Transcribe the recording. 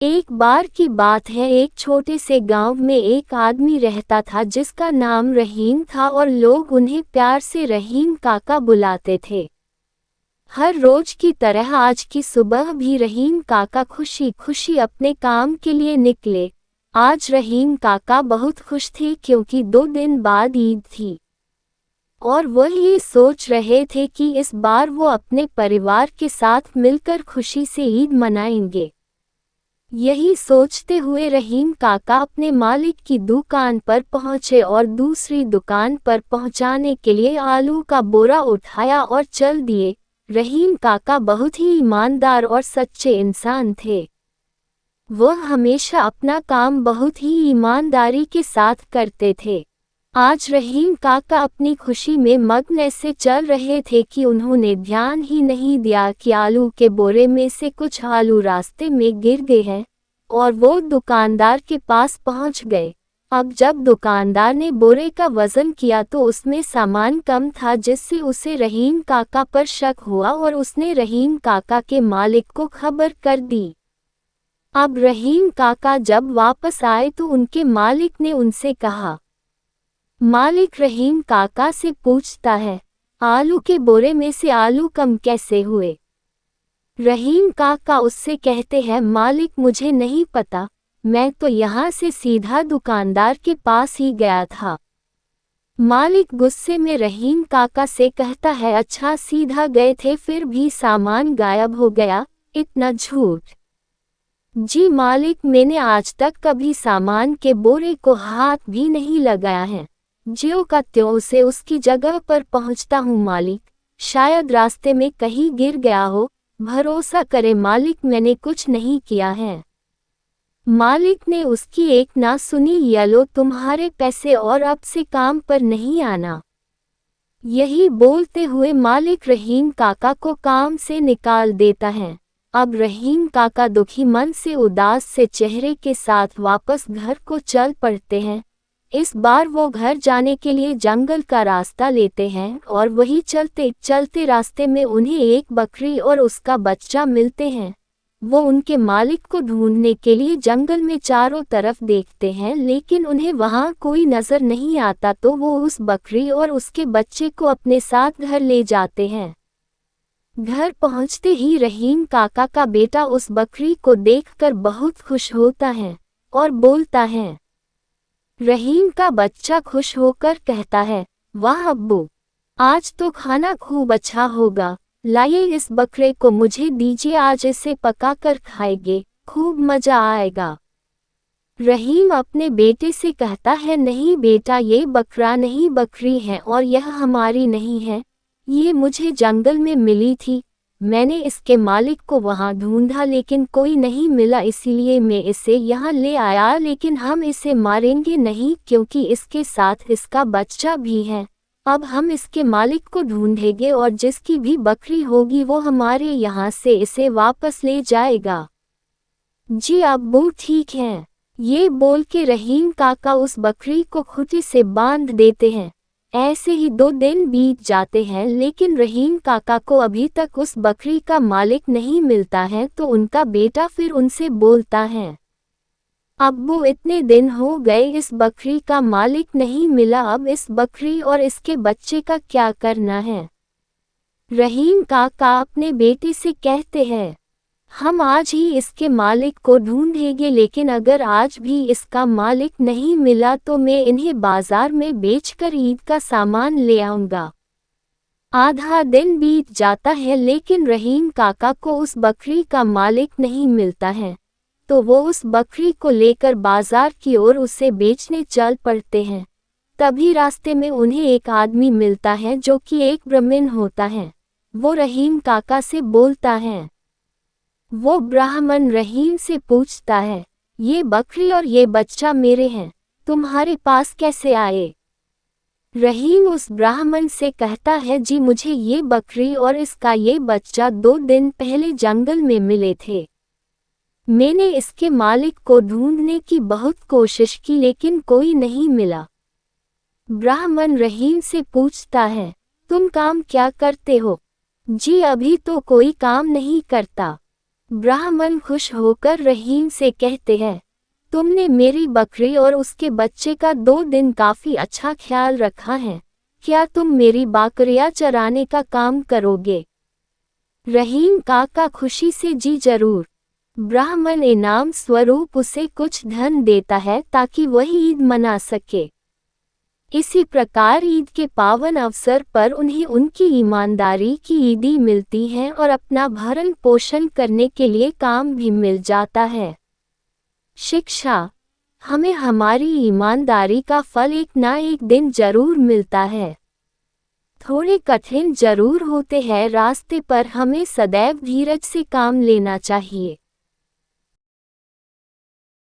एक बार की बात है, एक छोटे से गांव में एक आदमी रहता था जिसका नाम रहीम था और लोग उन्हें प्यार से रहीम काका बुलाते थे। हर रोज की तरह आज की सुबह भी रहीम काका खुशी खुशी अपने काम के लिए निकले। आज रहीम काका बहुत खुश थे क्योंकि 2 दिन बाद ईद थी और वह ये सोच रहे थे कि इस बार वो अपने परिवार के साथ मिलकर खुशी से ईद मनाएंगे। यही सोचते हुए रहीम काका अपने मालिक की दुकान पर पहुंचे और दूसरी दुकान पर पहुंचाने के लिए आलू का बोरा उठाया और चल दिए। रहीम काका बहुत ही ईमानदार और सच्चे इंसान थे। वह हमेशा अपना काम बहुत ही ईमानदारी के साथ करते थे। आज रहीम काका अपनी खुशी में मग्न ऐसे चल रहे थे कि उन्होंने ध्यान ही नहीं दिया कि आलू के बोरे में से कुछ आलू रास्ते में गिर गए हैं और वो दुकानदार के पास पहुंच गए। अब जब दुकानदार ने बोरे का वजन किया तो उसमें सामान कम था, जिससे उसे रहीम काका पर शक हुआ और उसने रहीम काका के मालिक को खबर कर दी। अब रहीम काका जब वापस आए तो उनके मालिक ने उनसे कहा। मालिक रहीम काका से पूछता है, आलू के बोरे में से आलू कम कैसे हुए? रहीम काका उससे कहते हैं, मालिक मुझे नहीं पता, मैं तो यहाँ से सीधा दुकानदार के पास ही गया था। मालिक गुस्से में रहीम काका से कहता है, अच्छा सीधा गए थे फिर भी सामान गायब हो गया, इतना झूठ। जी मालिक, मैंने आज तक कभी सामान के बोरे को हाथ भी नहीं लगाया है। ज्यों का त्यों से उसकी जगह पर पहुंचता हूँ मालिक, शायद रास्ते में कहीं गिर गया हो, भरोसा करे मालिक मैंने कुछ नहीं किया है। मालिक ने उसकी एक ना सुनी, ये लो तुम्हारे पैसे और अब से काम पर नहीं आना। यही बोलते हुए मालिक रहीम काका को काम से निकाल देता है। अब रहीम काका दुखी मन से उदास से चेहरे के साथ वापस घर को चल पड़ते हैं। इस बार वो घर जाने के लिए जंगल का रास्ता लेते हैं और वही चलते चलते रास्ते में उन्हें एक बकरी और उसका बच्चा मिलते हैं। वो उनके मालिक को ढूंढने के लिए जंगल में चारों तरफ देखते हैं, लेकिन उन्हें वहां कोई नजर नहीं आता तो वो उस बकरी और उसके बच्चे को अपने साथ घर ले जाते हैं। घर पहुंचते ही रहीम काका का बेटा उस बकरी को देखकर बहुत खुश होता है और बोलता है। रहीम का बच्चा खुश होकर कहता है, वाह अब्बू, आज तो खाना खूब अच्छा होगा, लाइए इस बकरे को मुझे दीजिए, आज इसे पकाकर खाएंगे, खूब मजा आएगा। रहीम अपने बेटे से कहता है, नहीं बेटा, ये बकरा नहीं बकरी है और यह हमारी नहीं है, ये मुझे जंगल में मिली थी। मैंने इसके मालिक को वहां ढूंढा लेकिन कोई नहीं मिला, इसीलिए मैं इसे यहाँ ले आया, लेकिन हम इसे मारेंगे नहीं क्योंकि इसके साथ इसका बच्चा भी है। अब हम इसके मालिक को ढूंढेंगे और जिसकी भी बकरी होगी वो हमारे यहाँ से इसे वापस ले जाएगा। जी अब्बू ठीक है। ये बोल के रहीम काका उस बकरी को खूंटी से बांध देते हैं। ऐसे ही 2 दिन बीत जाते हैं लेकिन रहीम काका को अभी तक उस बकरी का मालिक नहीं मिलता है, तो उनका बेटा फिर उनसे बोलता है, अब्बू इतने दिन हो गए इस बकरी का मालिक नहीं मिला, अब इस बकरी और इसके बच्चे का क्या करना है? रहीम काका अपने बेटे से कहते हैं, हम आज ही इसके मालिक को ढूंढेंगे, लेकिन अगर आज भी इसका मालिक नहीं मिला तो मैं इन्हें बाजार में बेचकर ईद का सामान ले आऊंगा। आधा दिन बीत जाता है लेकिन रहीम काका को उस बकरी का मालिक नहीं मिलता है, तो वो उस बकरी को लेकर बाजार की ओर उसे बेचने चल पड़ते हैं। तभी रास्ते में उन्हें एक आदमी मिलता है जो कि एक ब्राह्मण होता है। वो रहीम काका से बोलता है। वो ब्राह्मण रहीम से पूछता है, ये बकरी और ये बच्चा मेरे हैं, तुम्हारे पास कैसे आए? रहीम उस ब्राह्मण से कहता है, जी मुझे ये बकरी और इसका ये बच्चा 2 दिन पहले जंगल में मिले थे। मैंने इसके मालिक को ढूंढने की बहुत कोशिश की लेकिन कोई नहीं मिला। ब्राह्मण रहीम से पूछता है, तुम काम क्या करते हो? जी अभी तो कोई काम नहीं करता। ब्राह्मण खुश होकर रहीम से कहते हैं, तुमने मेरी बकरी और उसके बच्चे का 2 दिन काफ़ी अच्छा ख्याल रखा है, क्या तुम मेरी बकरियां चराने का काम करोगे? रहीम काका खुशी से जी जरूर। ब्राह्मण इनाम स्वरूप उसे कुछ धन देता है ताकि वह ईद मना सके। इसी प्रकार ईद के पावन अवसर पर उन्हें उनकी ईमानदारी की ईदी मिलती है और अपना भरण पोषण करने के लिए काम भी मिल जाता है। शिक्षा, हमें हमारी ईमानदारी का फल एक ना एक दिन जरूर मिलता है। थोड़े कठिन जरूर होते हैं रास्ते पर हमें सदैव धीरज से काम लेना चाहिए।